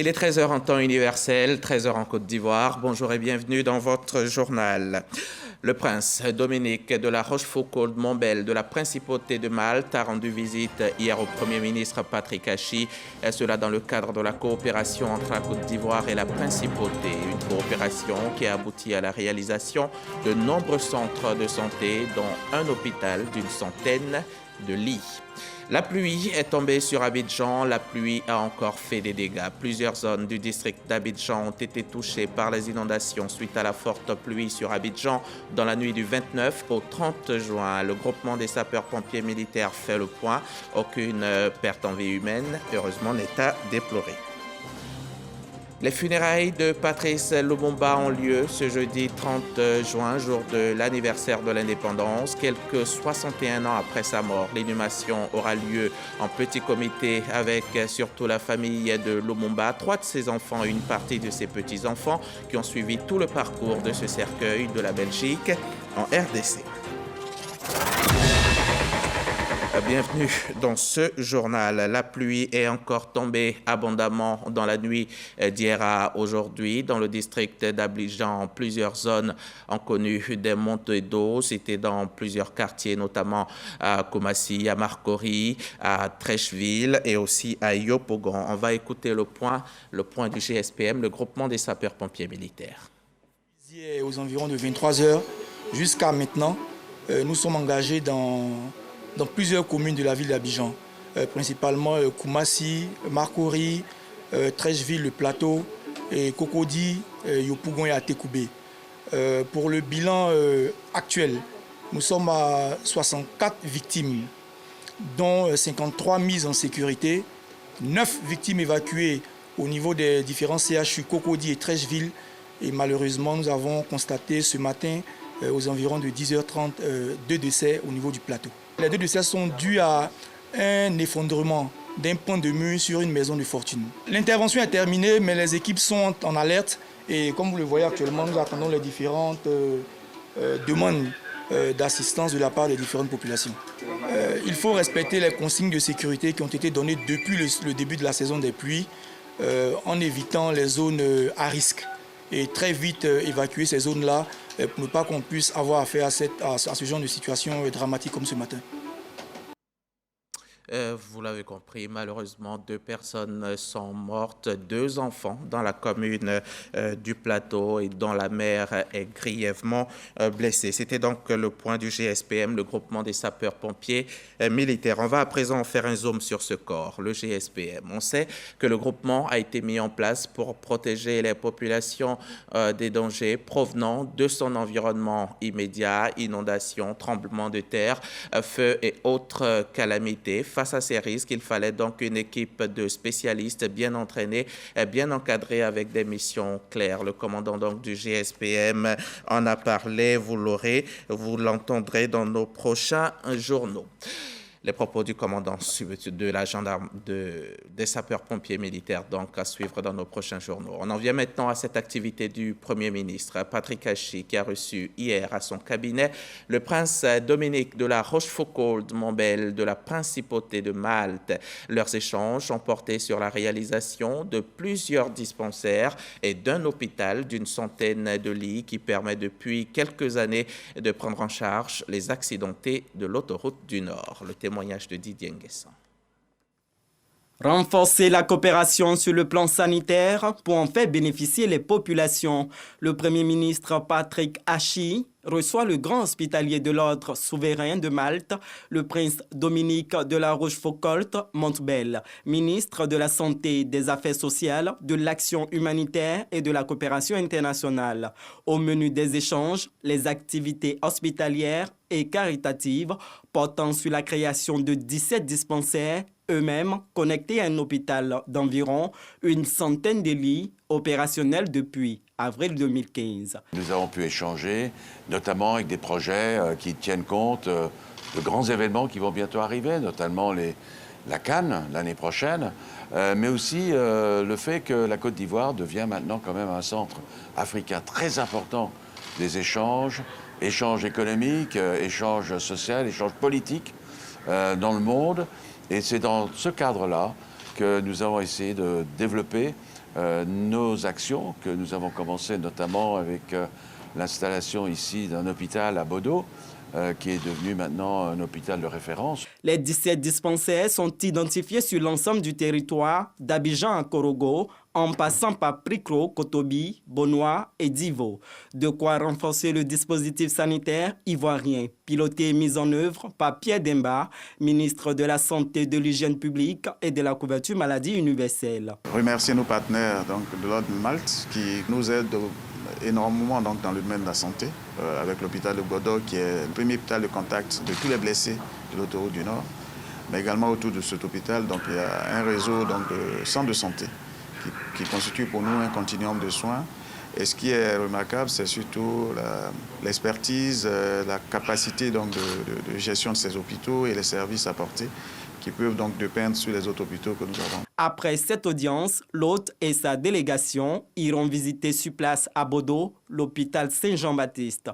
Il est 13 heures en temps universel, 13 heures en Côte d'Ivoire. Bonjour et bienvenue dans votre journal. Le prince Dominique de la Rochefoucauld-Montbel de la Principauté de Malte a rendu visite hier au Premier ministre Patrick Hachi, et cela dans le cadre de la coopération entre la Côte d'Ivoire et la Principauté. Une coopération qui a abouti à la réalisation de nombreux centres de santé, dont un hôpital d'une centaine de lits. La pluie est tombée sur Abidjan, la pluie a encore fait des dégâts. Plusieurs zones du district d'Abidjan ont été touchées par les inondations suite à la forte pluie sur Abidjan dans la nuit du 29 au 30 juin. Le groupement des sapeurs-pompiers militaires fait le point. Aucune perte en vie humaine, heureusement, n'est à déplorer. Les funérailles de Patrice Lumumba ont lieu ce jeudi 30 juin, jour de l'anniversaire de l'indépendance. Quelques 61 ans après sa mort, l'inhumation aura lieu en petit comité avec surtout la famille de Lumumba, 3 de ses enfants et une partie de ses petits-enfants qui ont suivi tout le parcours de ce cercueil de la Belgique en RDC. Bienvenue dans ce journal. La pluie est encore tombée abondamment dans la nuit d'hier à aujourd'hui. Dans le district d'Abidjan, plusieurs zones ont connu des montées d'eau. C'était dans plusieurs quartiers, notamment à Koumassi, à Marcory, à Trècheville et aussi à Yopougon. On va écouter le point du GSPM, le groupement des sapeurs-pompiers militaires. Aux environs de 23 heures, jusqu'à maintenant, nous sommes engagés dans plusieurs communes de la ville d'Abidjan, principalement Koumassi, Marcory, Trècheville, le Plateau, et Cocody, Yopougon et Atekoubé. Pour le bilan actuel, nous sommes à 64 victimes, dont 53 mises en sécurité, 9 victimes évacuées au niveau des différents CHU Cocody et Trècheville. Et malheureusement, nous avons constaté ce matin, aux environs de 10h30, 2 décès au niveau du plateau. Les 2 décès sont dus à un effondrement d'un point de mur sur une maison de fortune. L'intervention est terminée, mais les équipes sont en alerte. Et comme vous le voyez actuellement, nous attendons les différentes demandes d'assistance de la part des différentes populations. Il faut respecter les consignes de sécurité qui ont été données depuis le début de la saison des pluies, en évitant les zones à risque. Et très vite évacuer ces zones-là pour ne pas qu'on puisse avoir affaire à ce genre de situation dramatique comme ce matin. Vous l'avez compris, malheureusement, 2 personnes sont mortes, 2 enfants dans la commune du Plateau et dont la mère est grièvement blessée. C'était donc le point du GSPM, le groupement des sapeurs-pompiers militaires. On va à présent faire un zoom sur ce corps, le GSPM. On sait que le groupement a été mis en place pour protéger les populations des dangers provenant de son environnement immédiat, inondations, tremblements de terre, feux et autres calamités. Face à ces risques, il fallait donc une équipe de spécialistes bien entraînés et bien encadrés avec des missions claires. Le commandant donc du GSPM en a parlé, vous l'entendrez dans nos prochains journaux. Les propos du commandant de la gendarme des sapeurs-pompiers militaires, donc à suivre dans nos prochains journaux. On en vient maintenant à cette activité du Premier ministre Patrick Hachi, qui a reçu hier à son cabinet le prince Dominique de la Rochefoucauld-Montbel de la Principauté de Malte. Leurs échanges ont porté sur la réalisation de plusieurs dispensaires et d'un hôpital d'une centaine de lits qui permet depuis quelques années de prendre en charge les accidentés de l'autoroute du Nord. Le témoignage de Didier Nguessan. Renforcer la coopération sur le plan sanitaire pour en faire bénéficier les populations. Le Premier ministre Patrick Hachi reçoit le grand hospitalier de l'ordre souverain de Malte, le prince Dominique de la Rochefoucauld-Montbel, ministre de la Santé, des Affaires sociales, de l'Action humanitaire et de la coopération internationale. Au menu des échanges, les activités hospitalières et caritatives portant sur la création de 17 dispensaires, eux-mêmes connectés à un hôpital d'environ une centaine de lits opérationnels depuis avril 2015. Nous avons pu échanger, notamment avec des projets qui tiennent compte de grands événements qui vont bientôt arriver, notamment la Cannes l'année prochaine, mais aussi le fait que la Côte d'Ivoire devient maintenant quand même un centre africain très important des échanges économiques, échanges sociaux, échanges politiques dans le monde. Et c'est dans ce cadre-là que nous avons essayé de développer nos actions, que nous avons commencé notamment avec l'installation ici d'un hôpital à Bodo, qui est devenu maintenant un hôpital de référence. Les 17 dispensaires sont identifiés sur l'ensemble du territoire, d'Abidjan à Korogo, en passant par Prikro, Kotobi, Bonoa et Divo. De quoi renforcer le dispositif sanitaire ivoirien, piloté et mis en œuvre par Pierre Demba, ministre de la Santé, de l'Hygiène publique et de la couverture maladie universelle. Remercier nos partenaires de l'ordre de Malte qui nous aident énormément dans le domaine de la santé, avec l'hôpital de Bodo qui est le premier hôpital de contact de tous les blessés de l'autoroute du Nord. Mais également autour de cet hôpital, il y a un réseau de centres de santé qui constitue pour nous un continuum de soins. Et ce qui est remarquable, c'est surtout l'expertise, la capacité de gestion de ces hôpitaux et les services apportés qui peuvent donc dépendre sur les autres hôpitaux que nous avons. Après cette audience, l'hôte et sa délégation iront visiter sur place à Bodo l'hôpital Saint-Jean-Baptiste.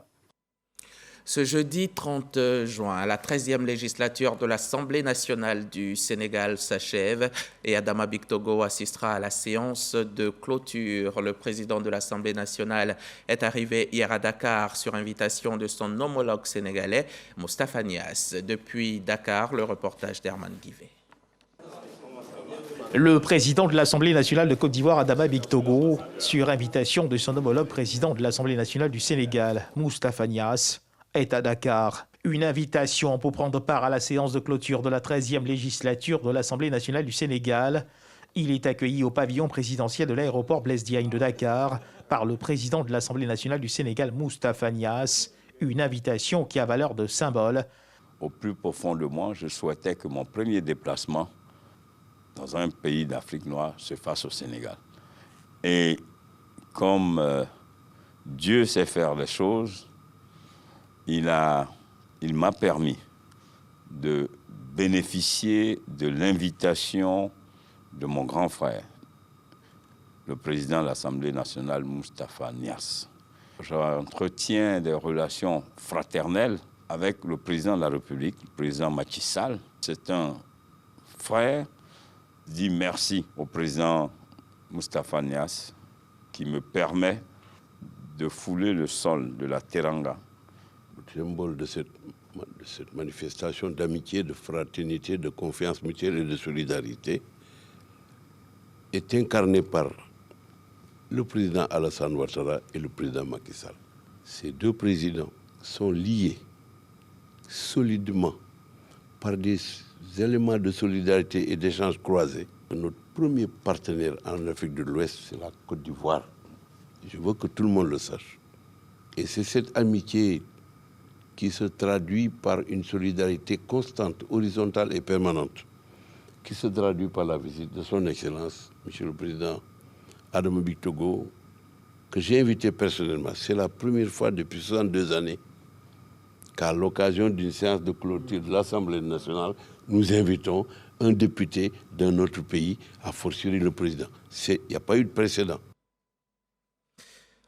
Ce jeudi 30 juin, la 13e législature de l'Assemblée nationale du Sénégal s'achève et Adama Bictogo assistera à la séance de clôture. Le président de l'Assemblée nationale est arrivé hier à Dakar sur invitation de son homologue sénégalais, Moustapha Niasse. Depuis Dakar, le reportage d'Herman Guivet. Le président de l'Assemblée nationale de Côte d'Ivoire, Adama Bictogo, sur invitation de son homologue président de l'Assemblée nationale du Sénégal, Moustapha Niasse, est à Dakar. Une invitation pour prendre part à la séance de clôture de la 13e législature de l'Assemblée nationale du Sénégal. Il est accueilli au pavillon présidentiel de l'aéroport Blaise Diagne de Dakar par le président de l'Assemblée nationale du Sénégal, Moustapha Niasse. Une invitation qui a valeur de symbole. Au plus profond de moi, je souhaitais que mon premier déplacement dans un pays d'Afrique noire se fasse au Sénégal. Et comme Dieu sait faire les choses, il m'a permis de bénéficier de l'invitation de mon grand frère, le président de l'Assemblée nationale, Moustapha Niasse. J'entretiens des relations fraternelles avec le président de la République, le président Macky Sall. C'est un frère. Je dis merci au président Moustapha Niasse qui me permet de fouler le sol de la Teranga. Le symbole de cette manifestation d'amitié, de fraternité, de confiance mutuelle et de solidarité est incarné par le président Alassane Ouattara et le président Macky Sall. Ces deux présidents sont liés solidement par des éléments de solidarité et d'échanges croisés. Notre premier partenaire en Afrique de l'Ouest, c'est la Côte d'Ivoire. Je veux que tout le monde le sache. Et c'est cette amitié qui se traduit par une solidarité constante, horizontale et permanente, qui se traduit par la visite de son Excellence, Monsieur le Président Adama Bictogo, que j'ai invité personnellement. C'est la première fois depuis 62 années qu'à l'occasion d'une séance de clôture de l'Assemblée nationale, nous invitons un député d'un autre pays, à fortiori le président. Il n'y a pas eu de précédent.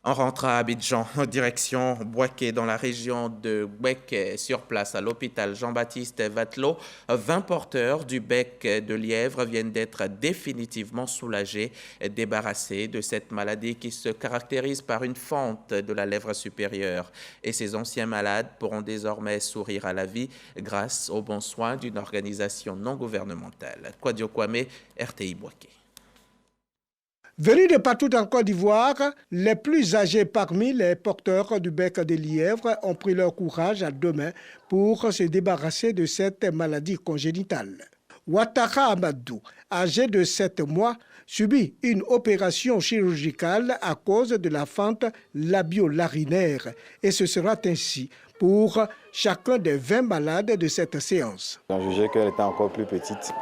On rentre à Abidjan, direction Bouaké, dans la région de Bouaké, sur place à l'hôpital Jean-Baptiste Vatelot. 20 porteurs du bec de lièvre viennent d'être définitivement soulagés, débarrassés de cette maladie qui se caractérise par une fente de la lèvre supérieure. Et ces anciens malades pourront désormais sourire à la vie grâce aux bons soins d'une organisation non gouvernementale. Kwadio Kwame, RTI Bouaké. Venus de partout en Côte d'Ivoire, les plus âgés parmi les porteurs du bec de lièvre ont pris leur courage à deux mains pour se débarrasser de cette maladie congénitale. Ouattara Amadou, âgé de 7 mois, subit une opération chirurgicale à cause de la fente labio-larinaire et ce sera ainsi pour chacun des 20 malades de cette séance. Ils ont jugé qu'elle était encore plus petite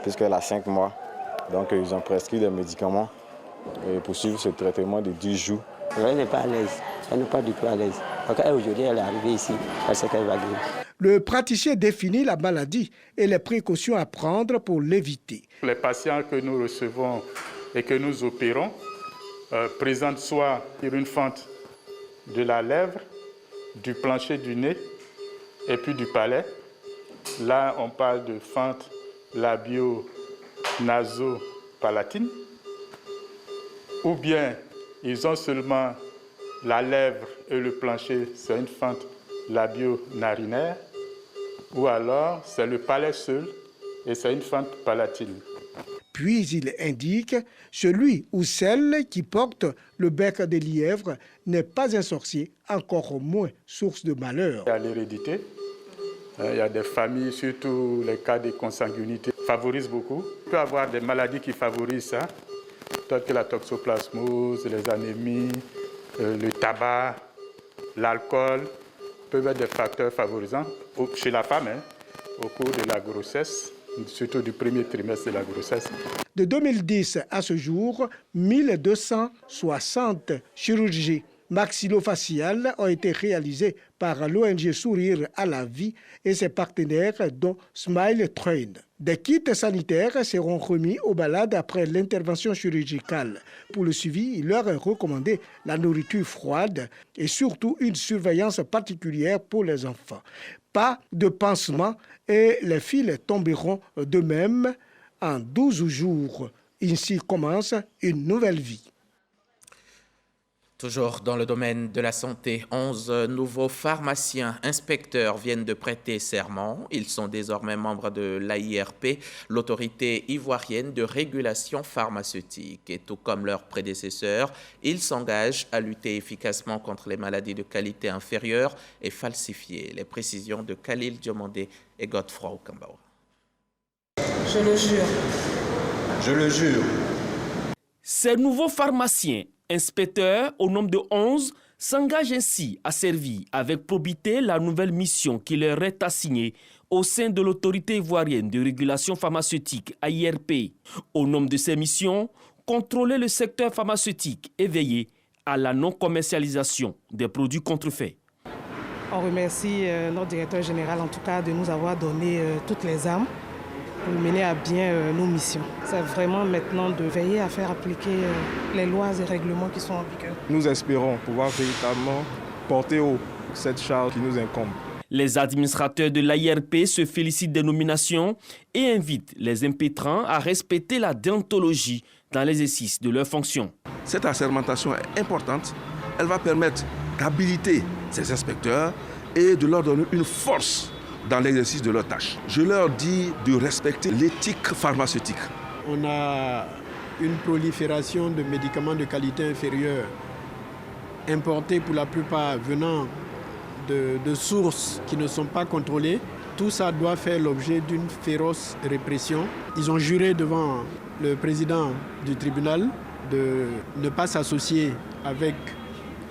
puisqu'elle a 5 mois, donc ils ont prescrit des médicaments et poursuivre ce traitement de 10 jours. Elle n'est pas à l'aise, elle n'est pas du tout à l'aise. Aujourd'hui, elle est arrivée ici, elle sait qu'elle va guérir. Le praticien définit la maladie et les précautions à prendre pour l'éviter. Les patients que nous recevons et que nous opérons présentent soit une fente de la lèvre, du plancher du nez et puis du palais. Là, on parle de fente labio nasopalatine, ou bien ils ont seulement la lèvre et le plancher, c'est une fente labio-narinaire, ou alors c'est le palais seul et c'est une fente palatine. Puis il indique « Celui ou celle qui porte le bec des lièvres n'est pas un sorcier, encore moins source de malheur. » Il y a l'hérédité, il y a des familles, surtout les cas de consanguinité, favorisent beaucoup. Il peut y avoir des maladies qui favorisent ça, telles que la toxoplasmose, les anémies, le tabac, l'alcool, peuvent être des facteurs favorisants chez la femme au cours de la grossesse, surtout du premier trimestre de la grossesse. De 2010 à ce jour, 1260 chirurgies maxillofaciales ont été réalisées par l'ONG Sourire à la vie et ses partenaires dont Smile Train. Des kits sanitaires seront remis aux malades après l'intervention chirurgicale. Pour le suivi, il leur est recommandé la nourriture froide et surtout une surveillance particulière pour les enfants. Pas de pansement et les fils tomberont d'eux-mêmes en 12 jours. Ainsi commence une nouvelle vie. Toujours dans le domaine de la santé, 11 nouveaux pharmaciens inspecteurs viennent de prêter serment. Ils sont désormais membres de l'AIRP, l'autorité ivoirienne de régulation pharmaceutique. Et tout comme leurs prédécesseurs, ils s'engagent à lutter efficacement contre les maladies de qualité inférieure et falsifiées. Les précisions de Khalil Diomandé et Godefroy Okambawa. Je le jure. Je le jure. Ces nouveaux pharmaciens inspecteurs, au nombre de 11, s'engagent ainsi à servir avec probité la nouvelle mission qui leur est assignée au sein de l'autorité ivoirienne de régulation pharmaceutique, AIRP. Au nombre de ces missions, contrôler le secteur pharmaceutique et veiller à la non-commercialisation des produits contrefaits. On remercie notre directeur général, en tout cas, de nous avoir donné toutes les armes pour mener à bien nos missions. C'est vraiment maintenant de veiller à faire appliquer les lois et règlements qui sont en vigueur. Nous espérons pouvoir véritablement porter haut cette charge qui nous incombe. Les administrateurs de l'AIRP se félicitent des nominations et invitent les impétrants à respecter la déontologie dans l'exercice de leurs fonctions. Cette assermentation est importante. Elle va permettre d'habiliter ces inspecteurs et de leur donner une force dans l'exercice de leurs tâches. Je leur dis de respecter l'éthique pharmaceutique. On a une prolifération de médicaments de qualité inférieure, importés pour la plupart venant de sources qui ne sont pas contrôlées. Tout ça doit faire l'objet d'une féroce répression. Ils ont juré devant le président du tribunal de ne pas s'associer avec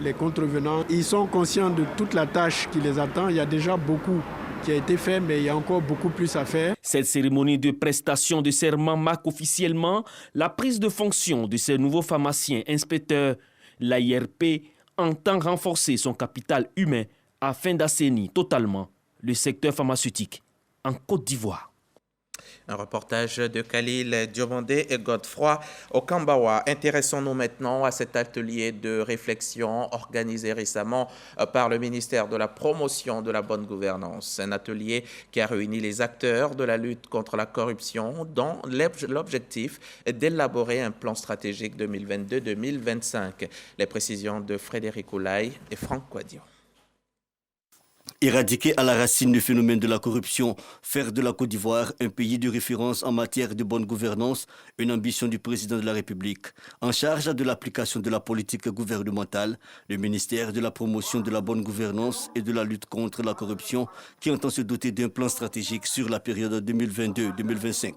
les contrevenants. Ils sont conscients de toute la tâche qui les attend. Il y a déjà beaucoup qui a été fait, mais il y a encore beaucoup plus à faire. Cette cérémonie de prestation de serment marque officiellement la prise de fonction de ces nouveaux pharmaciens inspecteurs. L'AIRP entend renforcer son capital humain afin d'assainir totalement le secteur pharmaceutique en Côte d'Ivoire. Un reportage de Khalil Diomandé et Godefroy Okambawa. Intéressons-nous maintenant à cet atelier de réflexion organisé récemment par le ministère de la Promotion de la bonne gouvernance. Un atelier qui a réuni les acteurs de la lutte contre la corruption dont l'objectif est d'élaborer un plan stratégique 2022-2025. Les précisions de Frédéric Oulaye et Franck Quadion. Éradiquer à la racine le phénomène de la corruption, faire de la Côte d'Ivoire un pays de référence en matière de bonne gouvernance, une ambition du président de la République. En charge de l'application de la politique gouvernementale, le ministère de la Promotion de la bonne gouvernance et de la lutte contre la corruption qui entend se doter d'un plan stratégique sur la période 2022-2025.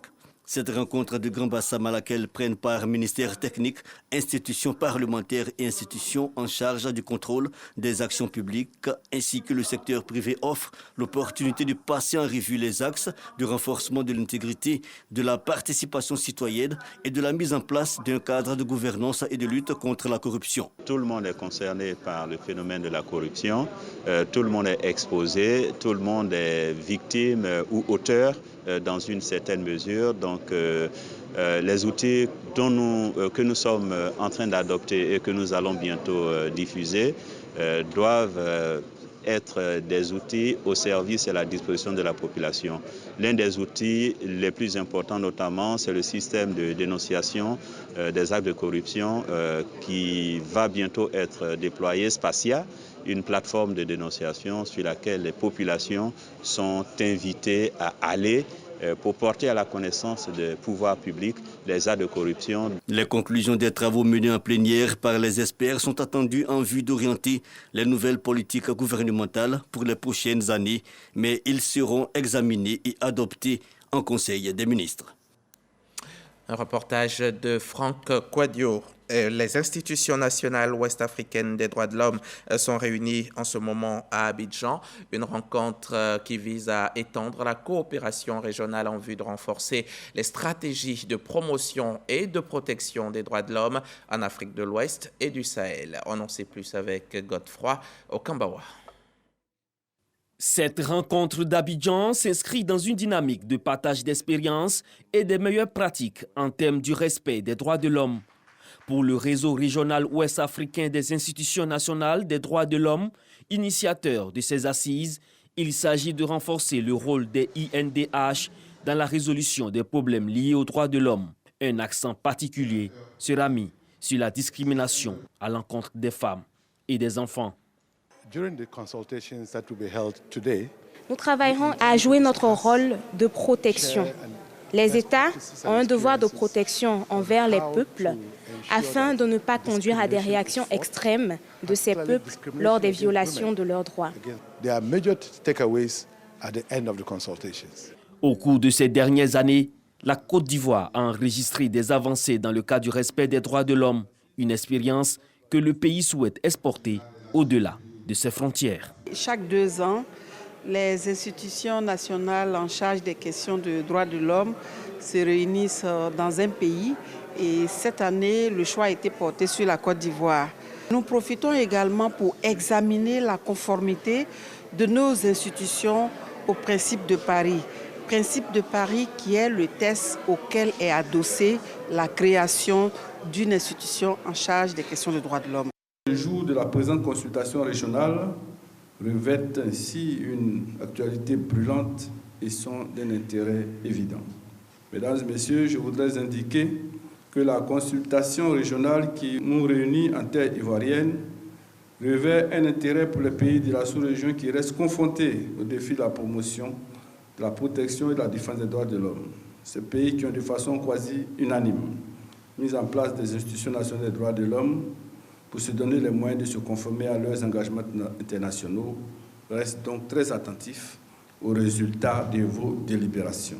Cette rencontre de Grand Bassam à laquelle prennent part ministères techniques, institutions parlementaires et institutions en charge du contrôle des actions publiques ainsi que le secteur privé offre l'opportunité de passer en revue les axes de renforcement de l'intégrité, de la participation citoyenne et de la mise en place d'un cadre de gouvernance et de lutte contre la corruption. Tout le monde est concerné par le phénomène de la corruption, tout le monde est exposé, tout le monde est victime ou auteur dans une certaine mesure. Donc les outils que nous sommes en train d'adopter et que nous allons bientôt diffuser doivent être des outils au service et à la disposition de la population. L'un des outils les plus importants notamment, c'est le système de dénonciation des actes de corruption qui va bientôt être déployé, Spacia, une plateforme de dénonciation sur laquelle les populations sont invitées à aller pour porter à la connaissance des pouvoirs publics les actes de corruption. Les conclusions des travaux menés en plénière par les experts sont attendues en vue d'orienter les nouvelles politiques gouvernementales pour les prochaines années, mais ils seront examinés et adoptés en Conseil des ministres. Un reportage de Franck Quadio. Les institutions nationales ouest-africaines des droits de l'homme sont réunies en ce moment à Abidjan. Une rencontre qui vise à étendre la coopération régionale en vue de renforcer les stratégies de promotion et de protection des droits de l'homme en Afrique de l'Ouest et du Sahel. On en sait plus avec Godefroy Okambawa. Cette rencontre d'Abidjan s'inscrit dans une dynamique de partage d'expériences et des meilleures pratiques en termes du respect des droits de l'homme. Pour le réseau régional ouest-africain des institutions nationales des droits de l'homme, initiateur de ces assises, il s'agit de renforcer le rôle des INDH dans la résolution des problèmes liés aux droits de l'homme. Un accent particulier sera mis sur la discrimination à l'encontre des femmes et des enfants. Nous travaillerons à jouer notre rôle de protection. Les États ont un devoir de protection envers les peuples afin de ne pas conduire à des réactions extrêmes de ces peuples lors des violations de leurs droits. Au cours de ces dernières années, la Côte d'Ivoire a enregistré des avancées dans le cadre du respect des droits de l'homme, une expérience que le pays souhaite exporter au-delà de ses frontières. Chaque 2 ans, les institutions nationales en charge des questions de droits de l'homme se réunissent dans un pays et cette année, le choix a été porté sur la Côte d'Ivoire. Nous profitons également pour examiner la conformité de nos institutions au principe de Paris. Principe de Paris qui est le test auquel est adossée la création d'une institution en charge des questions de droits de l'homme. Le jour de la présente consultation régionale revêtent ainsi une actualité brûlante et sont d'un intérêt évident. Mesdames et messieurs, je voudrais indiquer que la consultation régionale qui nous réunit en terre ivoirienne revêt un intérêt pour les pays de la sous-région qui restent confrontés au défi de la promotion, de la protection et de la défense des droits de l'homme. Ces pays qui ont de façon quasi unanime mis en place des institutions nationales des droits de l'homme pour se donner les moyens de se conformer à leurs engagements internationaux, restent donc très attentifs aux résultats de vos délibérations.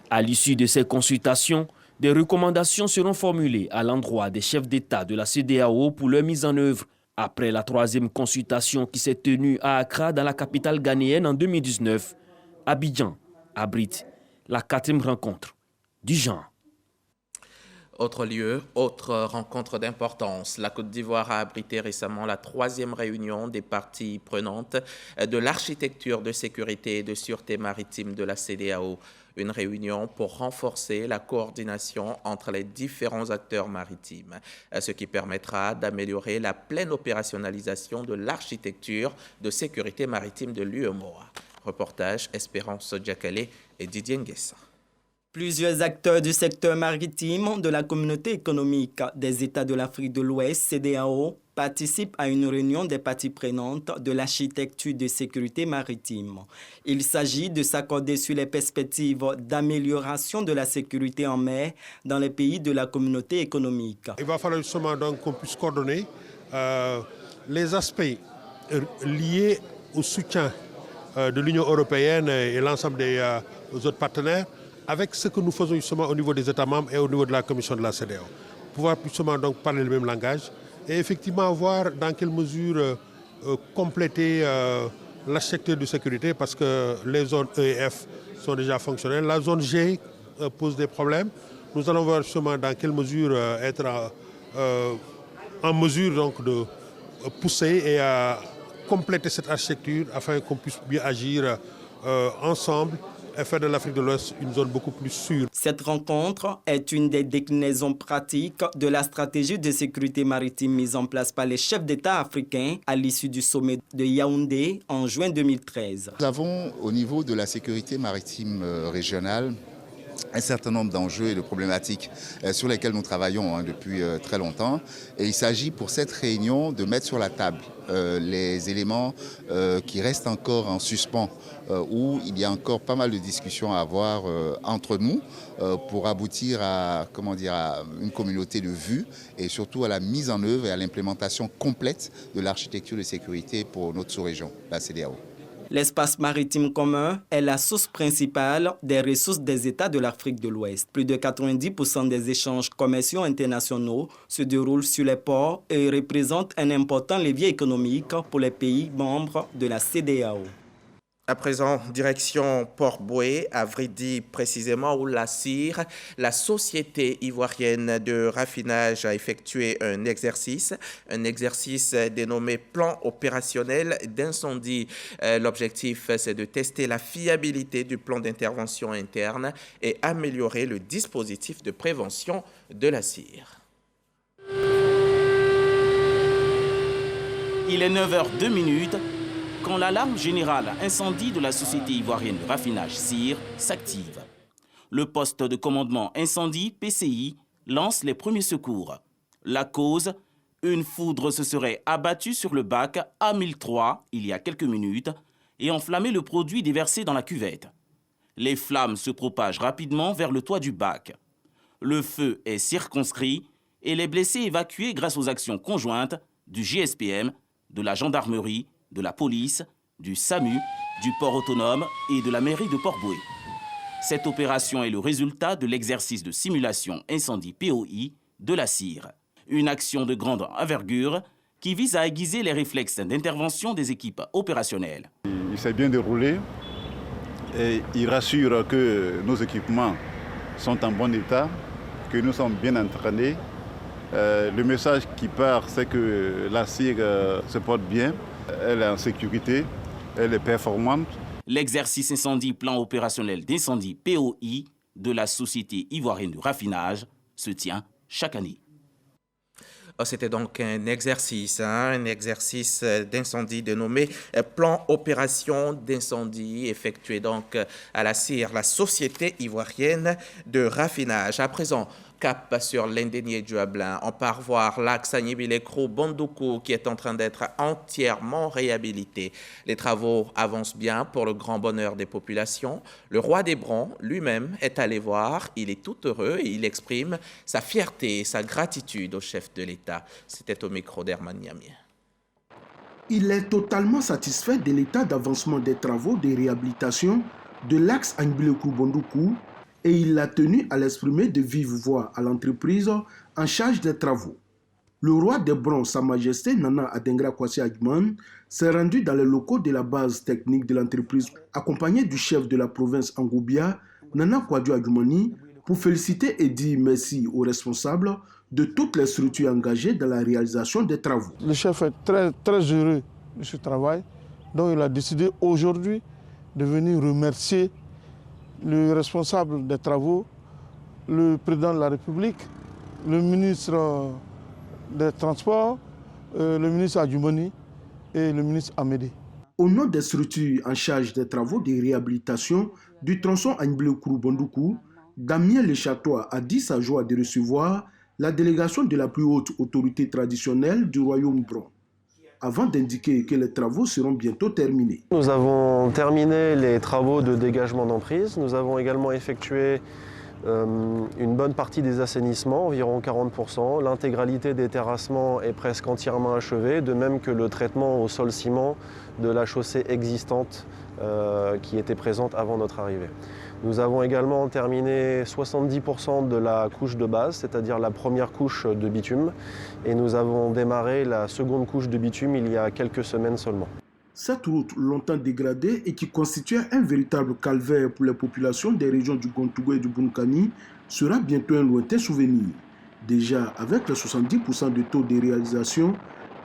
À l'issue de ces consultations, des recommandations seront formulées à l'endroit des chefs d'État de la CEDEAO pour leur mise en œuvre. Après la 3e consultation qui s'est tenue à Accra, dans la capitale ghanéenne en 2019, Abidjan abrite la 4e rencontre du genre. Autre lieu, autre rencontre d'importance. La Côte d'Ivoire a abrité récemment la 3e réunion des parties prenantes de l'architecture de sécurité et de sûreté maritime de la CEDEAO. Une réunion pour renforcer la coordination entre les différents acteurs maritimes, ce qui permettra d'améliorer la pleine opérationnalisation de l'architecture de sécurité maritime de l'UEMOA. Reportage Espérance Diakale et Didier Nguessa. Plusieurs acteurs du secteur maritime de la communauté économique des États de l'Afrique de l'Ouest, CEDEAO, participent à une réunion des parties prenantes de l'architecture de sécurité maritime. Il s'agit de s'accorder sur les perspectives d'amélioration de la sécurité en mer dans les pays de la communauté économique. Il va falloir justement donc qu'on puisse coordonner les aspects liés au soutien de l'Union européenne et l'ensemble des autres partenaires avec ce que nous faisons justement au niveau des États membres et au niveau de la Commission de la CEDEAO. Pouvoir justement donc parler le même langage et effectivement voir dans quelle mesure compléter l'architecture de sécurité parce que les zones EF sont déjà fonctionnelles. La zone G pose des problèmes. Nous allons voir justement dans quelle mesure être en mesure donc de pousser et compléter cette architecture afin qu'on puisse bien agir ensemble et faire de l'Afrique de l'Ouest une zone beaucoup plus sûre. Cette rencontre est une des déclinaisons pratiques de la stratégie de sécurité maritime mise en place par les chefs d'État africains à l'issue du sommet de Yaoundé en juin 2013. Nous avons au niveau de la sécurité maritime régionale un certain nombre d'enjeux et de problématiques sur lesquels nous travaillons depuis très longtemps. Et il s'agit pour cette réunion de mettre sur la table les éléments qui restent encore en suspens, où il y a encore pas mal de discussions à avoir entre nous pour aboutir à une communauté de vues et surtout à la mise en œuvre et à l'implémentation complète de l'architecture de sécurité pour notre sous-région, la CEDEAO. L'espace maritime commun est la source principale des ressources des États de l'Afrique de l'Ouest. Plus de 90% des échanges commerciaux internationaux se déroulent sur les ports et représentent un important levier économique pour les pays membres de la CEDEAO. À présent, direction Port-Boué, à Vridi précisément, où la CIR, la Société ivoirienne de raffinage, a effectué un exercice dénommé Plan opérationnel d'incendie. L'objectif, c'est de tester la fiabilité du plan d'intervention interne et améliorer le dispositif de prévention de la CIR. Il est 9h02 quand l'alarme générale incendie de la Société ivoirienne de raffinage CIR s'active. Le poste de commandement incendie PCI lance les premiers secours. La cause, une foudre se serait abattue sur le bac A1003 il y a quelques minutes et enflammé le produit déversé dans la cuvette. Les flammes se propagent rapidement vers le toit du bac. Le feu est circonscrit et les blessés évacués grâce aux actions conjointes du GSPM, de la gendarmerie, de la police, du SAMU, du port autonome et de la mairie de Port-Boué. Cette opération est le résultat de l'exercice de simulation incendie POI de la CIR. Une action de grande envergure qui vise à aiguiser les réflexes d'intervention des équipes opérationnelles. Il s'est bien déroulé et il rassure que nos équipements sont en bon état, que nous sommes bien entraînés. Le message qui part, c'est que la CIR se porte bien. Elle est en sécurité, elle est performante. L'exercice incendie plan opérationnel d'incendie POI de la Société ivoirienne de raffinage se tient chaque année. C'était donc un exercice d'incendie dénommé plan opération d'incendie effectué donc à la CIR, la Société ivoirienne de raffinage. À présent, cap sur l'Indénié du Hablin. On part voir l'axe Agnibilé-Krou-Bondoukou qui est en train d'être entièrement réhabilité. Les travaux avancent bien pour le grand bonheur des populations. Le roi des Brons lui-même est allé voir. Il est tout heureux et il exprime sa fierté et sa gratitude au chef de l'État. C'était au micro d'Herman Niamien. Il est totalement satisfait de l'état d'avancement des travaux de réhabilitation de l'axe Agnibilé-Krou-Bondoukou et il l'a tenu à l'exprimer de vive voix à l'entreprise en charge des travaux. Le roi des Brons, Sa Majesté Nana Adengra Kwasi Adjumani, s'est rendu dans les locaux de la base technique de l'entreprise, accompagné du chef de la province Angoubia, Nana Kwadjo Adjumani, pour féliciter et dire merci aux responsables de toutes les structures engagées dans la réalisation des travaux. Le chef est très heureux de ce travail, donc il a décidé aujourd'hui de venir remercier le responsable des travaux, le président de la République, le ministre des Transports, le ministre Adjumani et le ministre Amédée. Au nom des structures en charge des travaux de réhabilitation du tronçon Agnibilé-Krou-Bondoukou, Damien Lechatois a dit sa joie de recevoir la délégation de la plus haute autorité traditionnelle du royaume Bron, avant d'indiquer que les travaux seront bientôt terminés. Nous avons terminé les travaux de dégagement d'emprise. Nous avons également effectué une bonne partie des assainissements, environ 40%. L'intégralité des terrassements est presque entièrement achevée, de même que le traitement au sol ciment de la chaussée existante qui était présente avant notre arrivée. Nous avons également terminé 70% de la couche de base, c'est-à-dire la première couche de bitume, et nous avons démarré la seconde couche de bitume il y a quelques semaines seulement. Cette route, longtemps dégradée et qui constituait un véritable calvaire pour les populations des régions du Gontougou et du Bunkani, sera bientôt un lointain souvenir. Déjà, avec les 70% de taux de réalisation,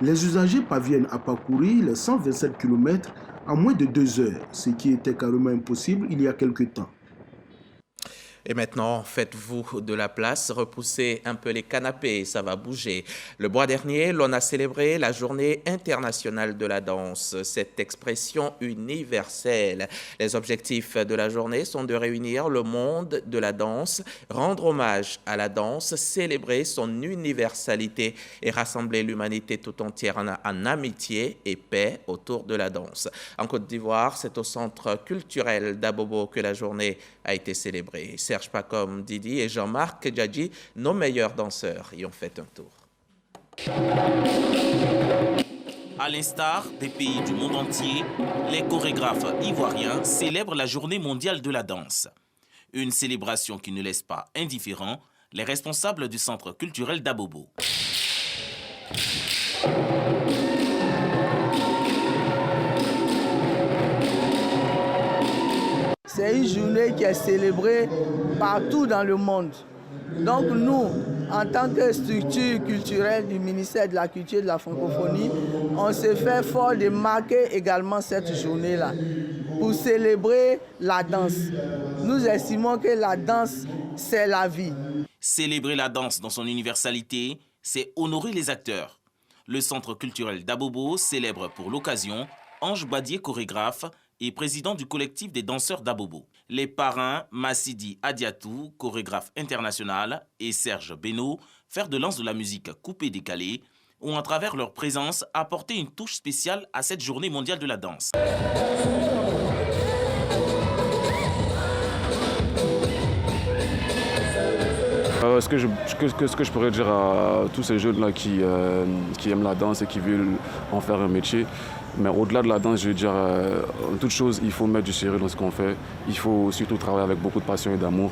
les usagers parviennent à parcourir les 127 km en moins de 2 heures, ce qui était carrément impossible il y a quelque temps. Et maintenant, faites-vous de la place, repoussez un peu les canapés, ça va bouger. Le mois dernier, l'on a célébré la Journée internationale de la danse, cette expression universelle. Les objectifs de la journée sont de réunir le monde de la danse, rendre hommage à la danse, célébrer son universalité et rassembler l'humanité tout entière en amitié et paix autour de la danse. En Côte d'Ivoire, c'est au Centre culturel d'Abobo que la journée a été célébrée. Serge Pacom, Didi et Jean-Marc Djadji, nos meilleurs danseurs, y ont fait un tour. À l'instar des pays du monde entier, les chorégraphes ivoiriens célèbrent la Journée mondiale de la danse. Une célébration qui ne laisse pas indifférents les responsables du Centre culturel d'Abobo. C'est une journée qui est célébrée partout dans le monde. Donc nous, en tant que structure culturelle du ministère de la Culture et de la Francophonie, on s'est fait fort de marquer également cette journée-là pour célébrer la danse. Nous estimons que la danse, c'est la vie. Célébrer la danse dans son universalité, c'est honorer les acteurs. Le Centre culturel d'Abobo célèbre pour l'occasion Ange Badier, chorégraphe, et président du collectif des danseurs d'Abobo. Les parrains Massidi Adiatou, chorégraphe international, et Serge Beno, fer de lance de la musique coupée-décalée, ont à travers leur présence apporté une touche spéciale à cette journée mondiale de la danse. Ce que je pourrais dire à tous ces jeunes-là qui aiment la danse et qui veulent en faire un métier, mais au-delà de la danse, je veux dire, en toute chose, il faut mettre du sérieux dans ce qu'on fait. Il faut surtout travailler avec beaucoup de passion et d'amour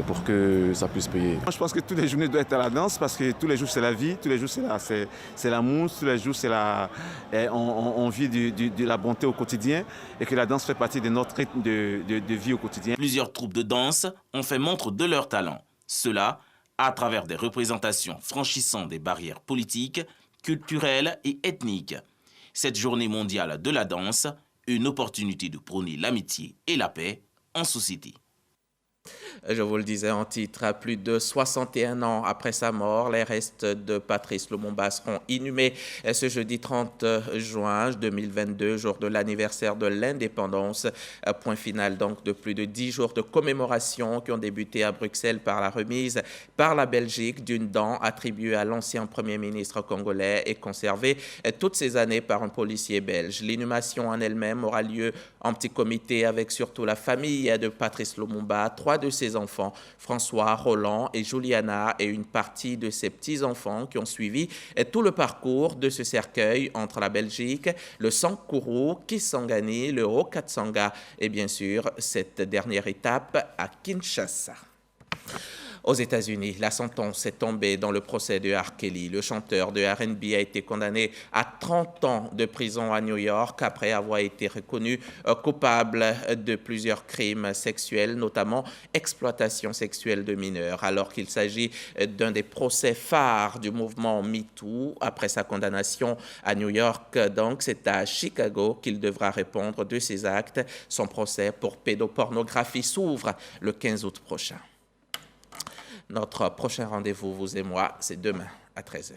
pour que ça puisse payer. Je pense que toutes les journées doivent être à la danse parce que tous les jours, c'est la vie, tous les jours, c'est l'amour, tous les jours, on vit de la bonté au quotidien et que la danse fait partie de notre rythme de vie au quotidien. Plusieurs troupes de danse ont fait montre de leur talent. Cela à travers des représentations franchissant des barrières politiques, culturelles et ethniques. Cette journée mondiale de la danse, une opportunité de prôner l'amitié et la paix en société. Je vous le disais en titre, à plus de 61 ans après sa mort, les restes de Patrice Lumumba seront inhumés ce jeudi 30 juin 2022, jour de l'anniversaire de l'indépendance. Point final donc de plus de 10 jours de commémoration qui ont débuté à Bruxelles par la remise par la Belgique d'une dent attribuée à l'ancien Premier ministre congolais et conservée toutes ces années par un policier belge. L'inhumation en elle-même aura lieu en petit comité avec surtout la famille de Patrice Lumumba, 3 de ses enfants, François, Roland et Juliana, et une partie de ses petits-enfants qui ont suivi tout le parcours de ce cercueil entre la Belgique, le Sankuru, Kisangani, le Haut-Katsanga et bien sûr cette dernière étape à Kinshasa. Aux États-Unis, la sentence est tombée dans le procès de R. Kelly. Le chanteur de R&B a été condamné à 30 ans de prison à New York après avoir été reconnu coupable de plusieurs crimes sexuels, notamment exploitation sexuelle de mineurs, alors qu'il s'agit d'un des procès phares du mouvement MeToo. Après sa condamnation à New York, donc, c'est à Chicago qu'il devra répondre de ses actes. Son procès pour pédopornographie s'ouvre le 15 août prochain. Notre prochain rendez-vous, vous et moi, c'est demain à 13h.